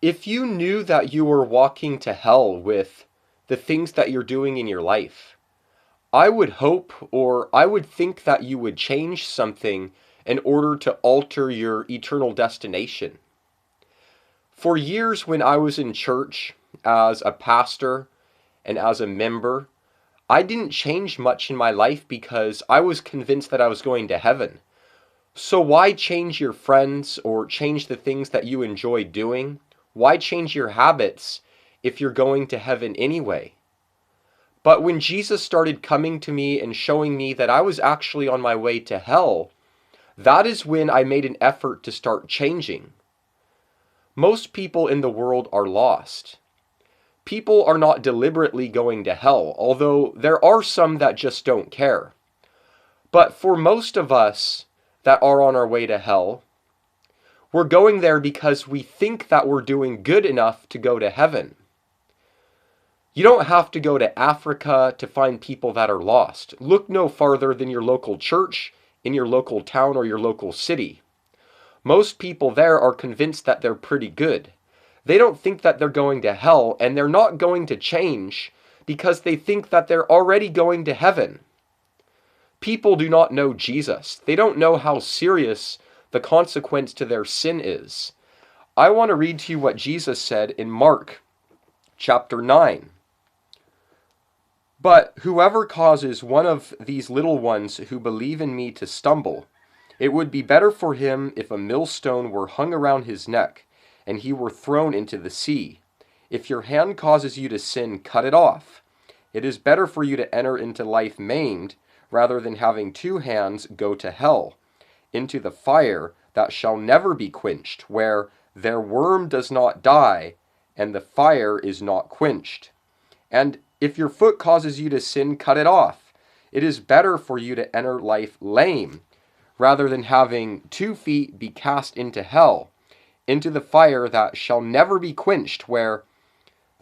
If you knew that you were walking to hell with the things that you're doing in your life, I would hope or I would think that you would change something in order to alter your eternal destination. For years, when I was in church as a pastor and as a member, I didn't change much in my life because I was convinced that I was going to heaven. So why change your friends or change the things that you enjoy doing? Why change your habits if you're going to heaven anyway? But when Jesus started coming to me and showing me that I was actually on my way to hell, that is when I made an effort to start changing. Most people in the world are lost. People are not deliberately going to hell, although there are some that just don't care. But for most of us that are on our way to hell, we're going there because we think that we're doing good enough to go to heaven. You don't have to go to Africa to find people that are lost. Look no farther than your local church, in your local town, or your local city. Most people there are convinced that they're pretty good. They don't think that they're going to hell, and they're not going to change because they think that they're already going to heaven. People do not know Jesus. They don't know how serious the consequence to their sin is. I want to read to you what Jesus said in Mark chapter 9. But whoever causes one of these little ones who believe in me to stumble, it would be better for him if a millstone were hung around his neck, and he were thrown into the sea. If your hand causes you to sin, cut it off. It is better for you to enter into life maimed, rather than having two hands go to hell, into the fire that shall never be quenched, where their worm does not die, and the fire is not quenched. And if your foot causes you to sin, cut it off. It is better for you to enter life lame, rather than having 2 feet be cast into hell, into the fire that shall never be quenched, where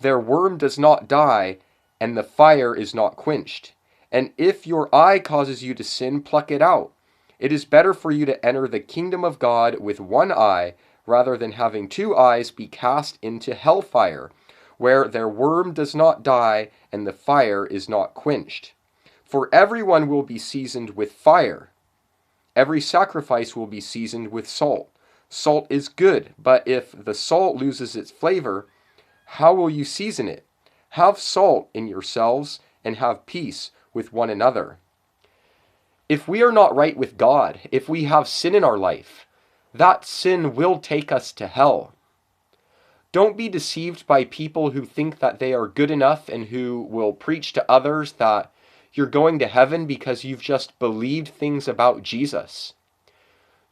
their worm does not die, and the fire is not quenched. And if your eye causes you to sin, pluck it out. It is better for you to enter the kingdom of God with one eye, rather than having 2 eyes be cast into hellfire, where their worm does not die, and the fire is not quenched. For everyone will be seasoned with fire. Every sacrifice will be seasoned with salt. Salt is good, but if the salt loses its flavor, how will you season it? Have salt in yourselves, and have peace with one another. If we are not right with God, if we have sin in our life, that sin will take us to hell. Don't be deceived by people who think that they are good enough and who will preach to others that you're going to heaven because you've just believed things about Jesus.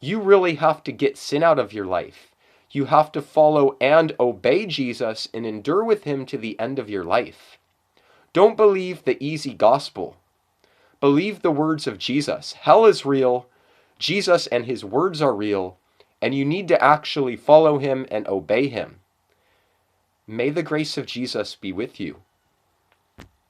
You really have to get sin out of your life. You have to follow and obey Jesus and endure with him to the end of your life. Don't believe the easy gospel. Believe the words of Jesus. Hell is real, Jesus and his words are real, and you need to actually follow him and obey him. May the grace of Jesus be with you.